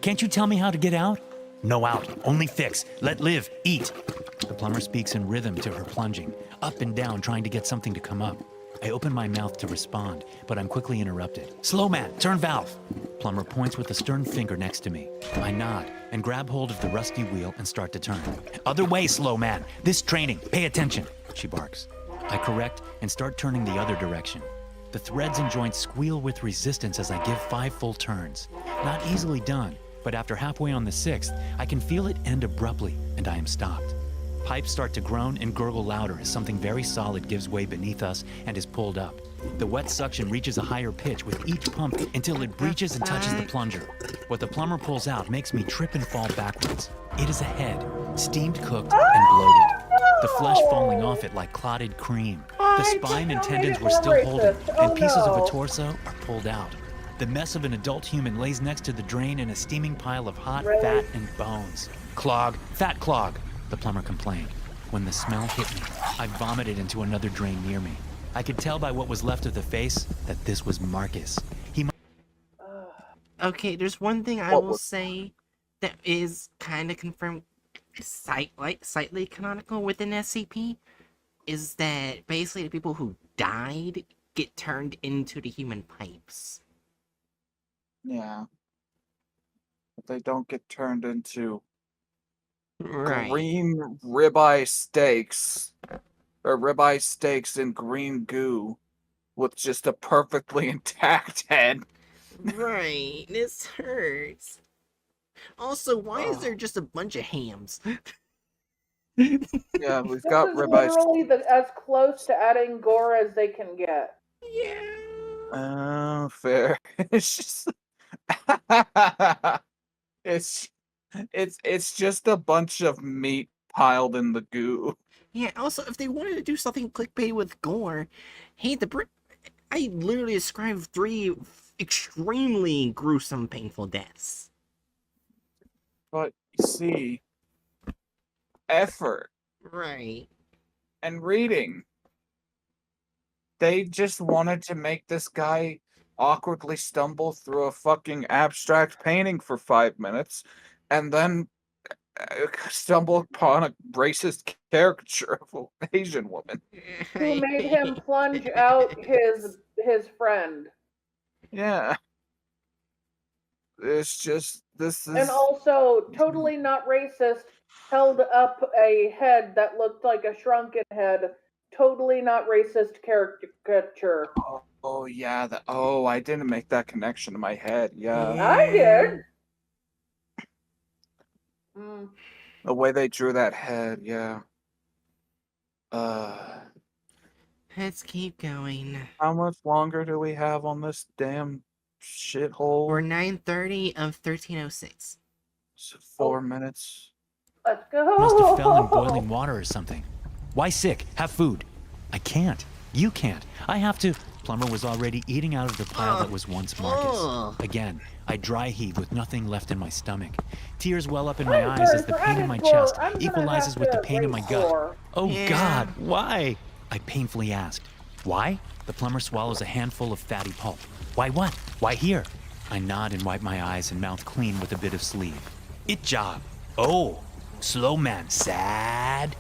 Can't you tell me how to get out? No out, only fix, let live, eat. The plumber speaks in rhythm to her plunging, up and down trying to get something to come up. I open my mouth to respond, but I'm quickly interrupted. Slow man, turn valve. Plumber points with a stern finger next to me. I nod and grab hold of the rusty wheel and start to turn. Other way, slow man. This training, pay attention, she barks. I correct and start turning the other direction. The threads and joints squeal with resistance as I give 5 full turns. Not easily done, but after halfway on the 6th, I can feel it end abruptly, and I am stopped. Pipes start to groan and gurgle louder as something very solid gives way beneath us and is pulled up. The wet suction reaches a higher pitch with each pump until it breaches and touches the plunger. What the plumber pulls out makes me trip and fall backwards. It is a head, steamed, cooked, and bloated. The flesh falling off it like clotted cream. The spine and tendons were still holding, and pieces of a torso are pulled out. The mess of an adult human lays next to the drain in a steaming pile of hot fat and bones. Clog, fat clog, the plumber complained. When the smell hit me, I vomited into another drain near me. I could tell by what was left of the face that this was Marcus. Okay, there's one thing I will say that is kind of confirmed, slightly canonical within SCP, is that basically the people who died get turned into the human pipes. Yeah. But they don't get turned into Right. green ribeye steaks. Or ribeye steaks in green goo with just a perfectly intact head. Right. This hurts. Also, why is there just a bunch of hams? Yeah, we've got This is ribeye. literally as close to adding gore as they can get. Yeah. Oh, fair. It's just it's just a bunch of meat piled in the goo. Yeah, also, if they wanted to do something clickbait with gore, hey, I literally described 3 extremely gruesome, painful deaths. But you see, effort Right. and reading. They just wanted to make this guy awkwardly stumble through a fucking abstract painting for 5 minutes and then stumble upon a racist caricature of an Asian woman. Who made him plunge out his friend. Yeah. It's just, this is... And also, totally not racist, held up a head that looked like a shrunken head. Totally not racist caricature. Oh yeah, I didn't make that connection in my head. Yeah. I did. Mm. The way they drew that head, yeah. Let's keep going. How much longer do we have on this damn shithole? We're 9:30 of 1306. 4 minutes. Let's go. Must have fell in boiling water or something. Why sick? Have food. I can't. You can't. I have to. Plumber was already eating out of the pile that was once Marcus. Again, I dry heave with nothing left in my stomach. Tears well up in my eyes as the pain in my chest equalizes with the pain in my gut. Oh God, why? I painfully asked. Why? The plumber swallows a handful of fatty pulp. Why what? Why here? I nod and wipe my eyes and mouth clean with a bit of sleeve. It job. Oh, slow man, sad.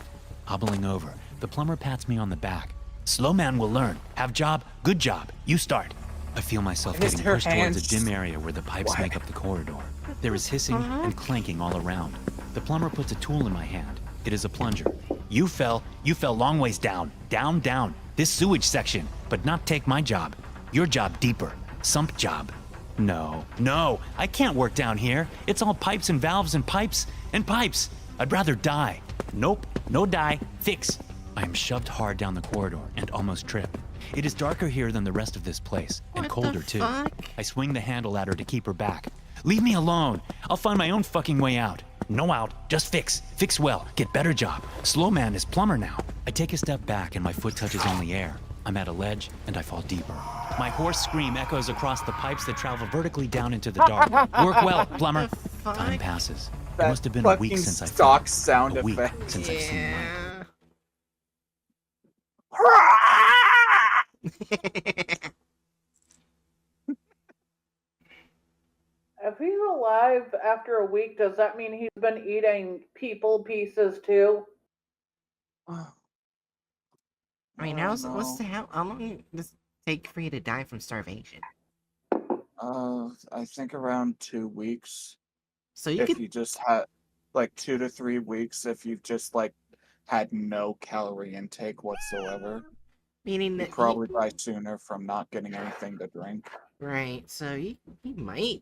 Hobbling over, the plumber pats me on the back. Slow man will learn. Have job, good job. You start. I feel myself getting pushed towards a dim area where the pipes make up the corridor. There is hissing and clanking all around. The plumber puts a tool in my hand. It is a plunger. You fell long ways down. Down. This sewage section, but not take my job. Your job deeper. Sump job. No, I can't work down here. It's all pipes and valves and pipes and pipes. I'd rather die. Nope, no die, fix. I am shoved hard down the corridor and almost trip. It is darker here than the rest of this place, and colder too. I swing the handle at her to keep her back. Leave me alone. I'll find my own fucking way out. No out, just fix. Fix well, get better job. Slow man is plumber now. I take a step back and my foot touches only air. I'm at a ledge and I fall deeper. My hoarse scream echoes across the pipes that travel vertically down into the dark. Work well, plumber. Time passes. It must have been a week since I fell. Sound a week effect. since I've seen light. If he's alive after a week, does that mean he's been eating people pieces too? I mean, how long does it take for you to die from starvation? I think around 2 weeks. So you if could you just had like 2 to 3 weeks, if you've just like had no calorie intake whatsoever. meaning You that probably die sooner from not getting anything to drink. right. So he might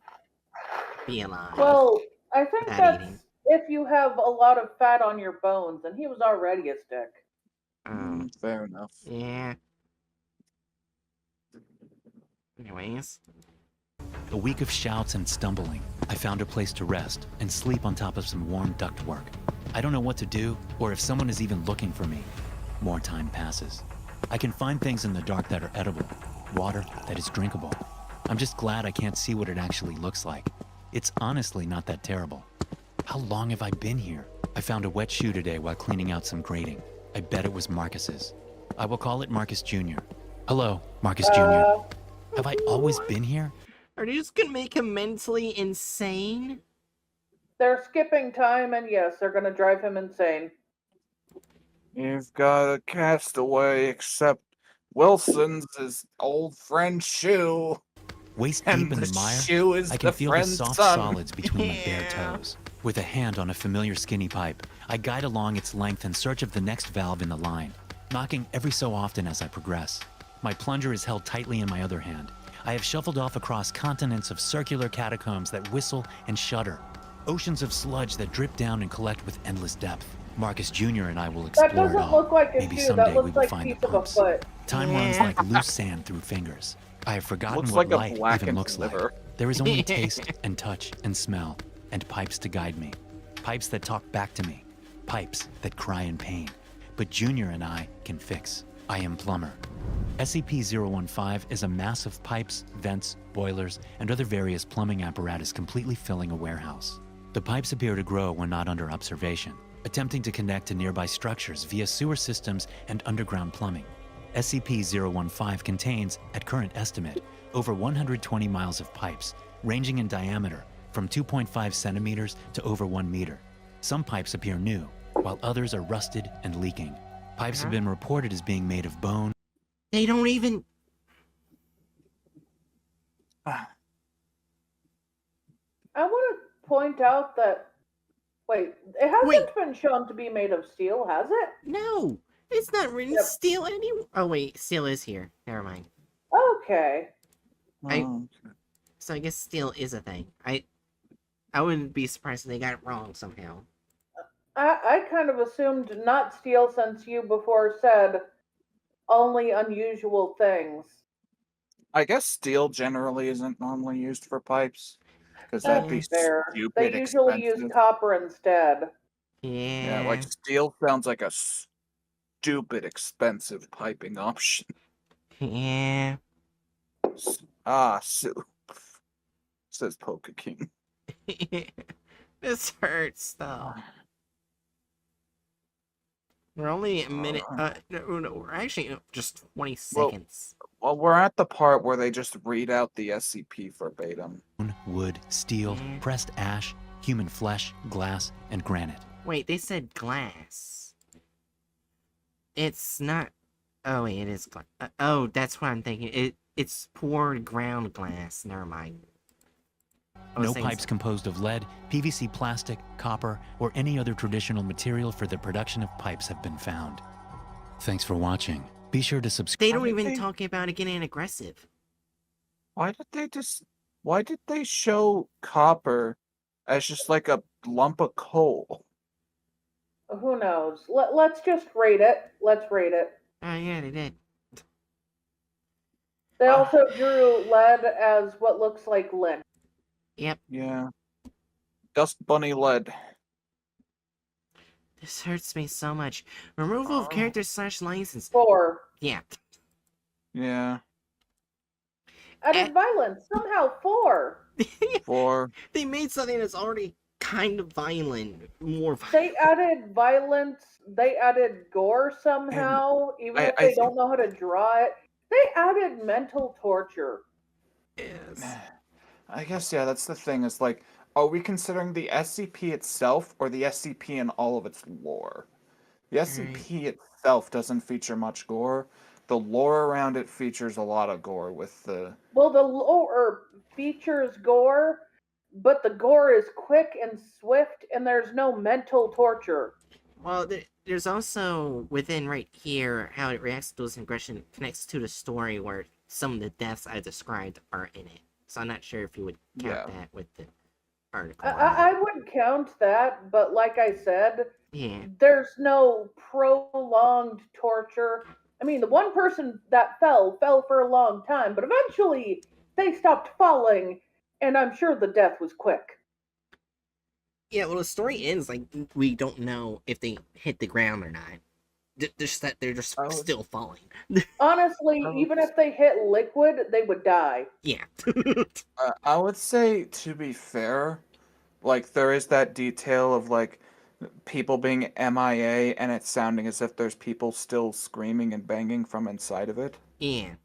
be alive. Well, I think Without that's eating. if you have a lot of fat on your bones, and he was already a stick. Fair enough. Yeah. Anyways. A week of shouts and stumbling. I found a place to rest and sleep on top of some warm ductwork. I don't know what to do or if someone is even looking for me. More time passes. I can find things in the dark that are edible, water that is drinkable. I'm just glad I can't see what it actually looks like. It's honestly not that terrible. How long have I been here? I found a wet shoe today while cleaning out some grating. I bet it was Marcus's. I will call it Marcus Jr. Hello, Marcus Jr. Have I always been here? Are they just gonna make him mentally insane? They're skipping time, and yes, they're gonna drive him insane. You've got a castaway, except Wilson's his old friend Shoe. Waist And deep in the the mire, shoe is I can the feel the friend's soft son. solids between my bare Yeah. toes. With a hand on a familiar skinny pipe, I guide along its length in search of the next valve in the line, knocking every so often as I progress. My plunger is held tightly in my other hand. I have shuffled off across continents of circular catacombs that whistle and shudder, oceans of sludge that drip down and collect with endless depth. Marcus Jr. and I will That explore it doesn't all. look like a Maybe shoe. someday That we looks will like a find the piece of a pumps. foot. Time runs Yeah. like loose sand through fingers. I have forgotten Looks what like a life even blackened looks liver. like. There is only taste and touch and smell, and pipes to guide me. Pipes that talk back to me. Pipes that cry in pain. But Junior and I can fix. I am plumber. SCP-015 is a mass of pipes, vents, boilers, and other various plumbing apparatus completely filling a warehouse. The pipes appear to grow when not under observation, attempting to connect to nearby structures via sewer systems and underground plumbing. SCP-015 contains, at current estimate, over 120 miles of pipes, ranging in diameter from 2.5 centimeters to over 1 meter. Some pipes appear new, while others are rusted and leaking. Pipes have been reported as being made of bone. They don't even. I want to point out that. Wait, it hasn't Wait. been shown to be made of steel, has it? No! It's not written Yep. steel anymore. Oh, wait, steel is here. Never mind. Okay. I- Oh, So I guess steel is a thing. I wouldn't be surprised if they got it wrong somehow. I kind of assumed not steel since you before said only unusual things. I guess steel generally isn't normally used for pipes. Because that'd be That's fair. stupid They usually use expensive. copper instead. Yeah, like steel sounds like a stupid expensive piping option. Yeah. Soup. Says Poke King. This hurts, though. We're only a minute. No, we're actually just 20 seconds. Well, we're at the part where they just read out the SCP verbatim. Wood, steel, Mm. pressed ash, human flesh, glass, and granite. Wait, they said glass. It's not. Oh wait, it is glass. Oh, that's what I'm thinking. It's poured ground glass. Never mind. I was No thinking pipes composed of lead, PVC plastic, copper, or any other traditional material for the production of pipes have been found. Thanks for watching. Be sure to subscribe. They don't Why did even they- talk about it getting aggressive. Why did they show copper as just like a lump of coal? Who knows? Let's just rate it. Let's rate it. Oh yeah, they did. They also drew lead as what looks like lint. Yep. Yeah. Dust bunny lead. This hurts me so much. Removal of Oh. character / license. 4. Yeah. Yeah. Added violence. Somehow 4. 4. They made something that's already kind of violent more violent. They added violence. They added gore somehow, even if I they think- don't know how to draw it. They added mental torture. Yes. I guess, yeah, that's the thing. Is like, are we considering the SCP itself or the SCP and all of its lore? The SCP itself doesn't feature much gore. The lore around it features a lot of gore with the... Well, the lore features gore, but the gore is quick and swift, and there's no mental torture. Well, there's also within right here how it reacts to this aggression connects to the story where some of the deaths I described are in it. So I'm not sure if you would count Yeah. that with the article. or not. I would count that, but like I said, Yeah. there's no prolonged torture. I mean, the one person that fell for a long time, but eventually they stopped falling, and I'm sure the death was quick. Yeah, well, the story ends like we don't know if they hit the ground or not. Just that they're just I would- still falling. Honestly, I would- even if they hit liquid, they would die. Yeah. I would say, to be fair, like there is that detail of like people being MIA and it sounding as if there's people still screaming and banging from inside of it. Yeah.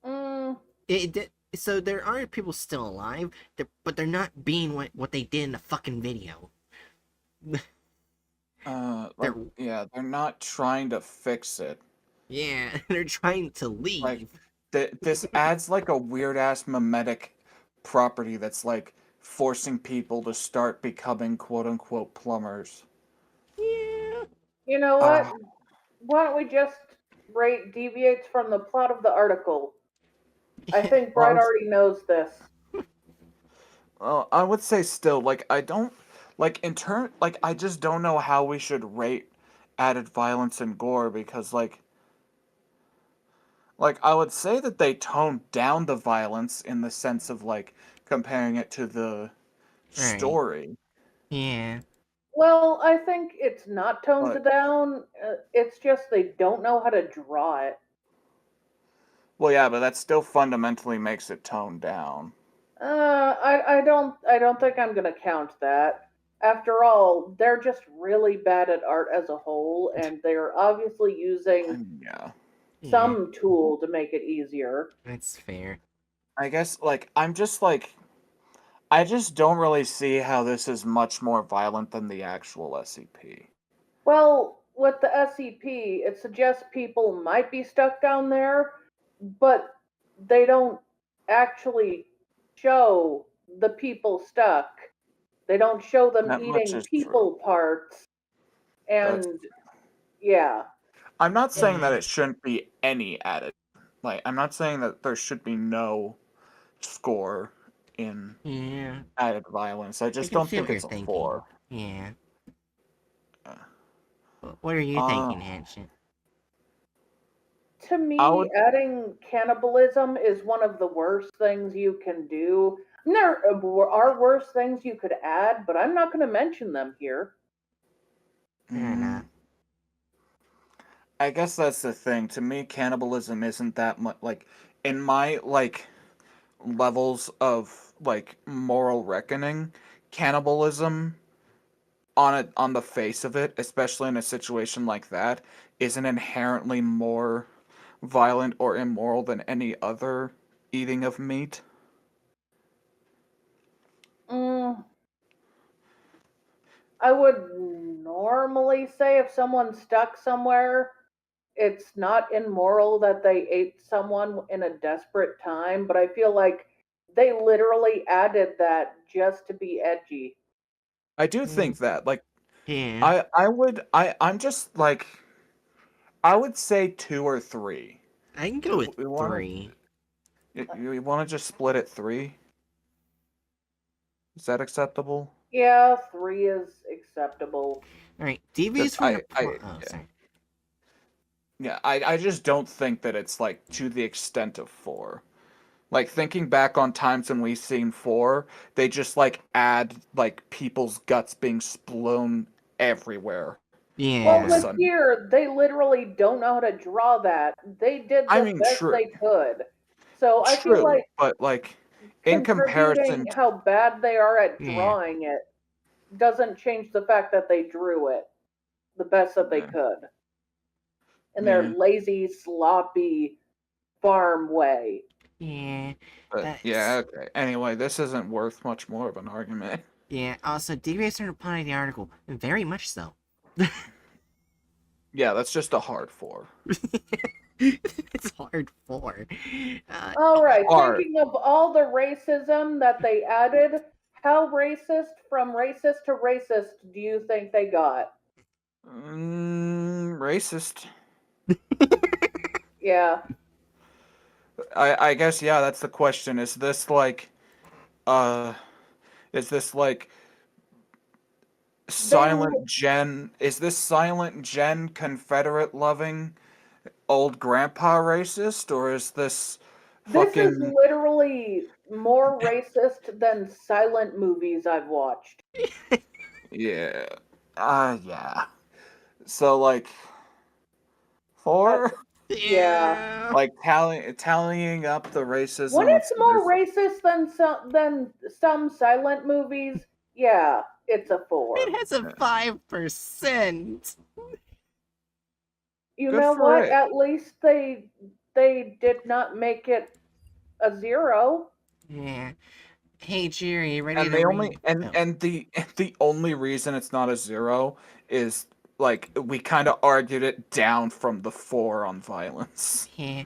Mm, So there are people still alive, but they're not being what they did in the fucking video. They're not trying to fix it. Yeah, they're trying to leave. Like, this adds like a weird ass mimetic property that's like forcing people to start becoming quote unquote plumbers. Yeah. you know what? Uh, Why don't we just rate deviates from the plot of the article? I think Bright already knows this. Well, I would say still, like, I don't, like, I just don't know how we should rate added violence and gore because, I would say that they toned down the violence in the sense of, like, comparing it to the Right. story. Yeah. Well, I think it's not toned But- down. It's just they don't know how to draw it. Well, yeah, but that still fundamentally makes it toned down. I don't think I'm gonna count that. After all, they're just really bad at art as a whole, and they're obviously using Yeah. some tool to make it easier. That's fair. I guess, I just don't really see how this is much more violent than the actual SCP. Well, with the SCP, it suggests people might be stuck down there, but they don't actually show the people stuck. They don't show them That much eating is people true. parts. That's- And yeah. I'm not saying that Yeah. it shouldn't be any added. Like, I'm not saying that there should be no score in Yeah. added violence. I I just can don't feel think what it's you're a thinking. 4. Yeah. Uh, What are you Uh, thinking, Hatchet? To me, I would- adding cannibalism is one of the worst things you can do. There are worse things you could add, but I'm not going to mention them here. Fair mm, enough. I guess that's the thing. To me, cannibalism isn't that much. Like, in my, levels of, moral reckoning, cannibalism, on the face of it, especially in a situation like that, isn't inherently more violent or immoral than any other eating of meat. Mm, I would normally say if someone's stuck somewhere, it's not immoral that they ate someone in a desperate time, but I feel like they literally added that just to be edgy. I do think that. Like, Yeah. I'm just like, I would say 2 or 3. I can go with We wanna- 3. You want to just split it 3? Is that acceptable? Yeah, 3 is acceptable. Alright, deviates from the plot. Oh, yeah. sorry. Yeah, I just don't think that it's like to the extent of 4. Like thinking back on times when we've seen 4, they just like add like people's guts being blown everywhere. Yeah. Well, of a with sudden. here, they literally don't know how to draw that. They did I the mean, best true. they could. So I True, feel like but like in comparison, contributing how bad they are at Yeah. drawing it doesn't change the fact that they drew it the best that they Yeah. could in their Yeah. lazy, sloppy farm way. Yeah. yeah, okay. Anyway, this isn't worth much more of an argument. Yeah, also, deviates from the plot of the article. Very much so. Yeah, that's just a hard 4. It's hard 4. All right, Art. thinking of all the racism that they added, how from racist to racist do you think they got? Racist. Yeah. I guess yeah, that's the question. Is this like Silent Gen? Is this Silent Gen Confederate loving old grandpa racist, or is this This is fucking literally more racist than silent movies I've watched. yeah? Yeah. So like 4, Yeah. like tallying up the racism. When of it's more Sinister- racist than some silent movies, yeah, it's a 4. It has a 5%. You Good know for what? it. At least they did not make it a 0. Yeah. Hey, Jerry, ready And to the read? only and Oh. and the only reason it's not a 0 is like we kind of argued it down from the 4 on violence. Yeah.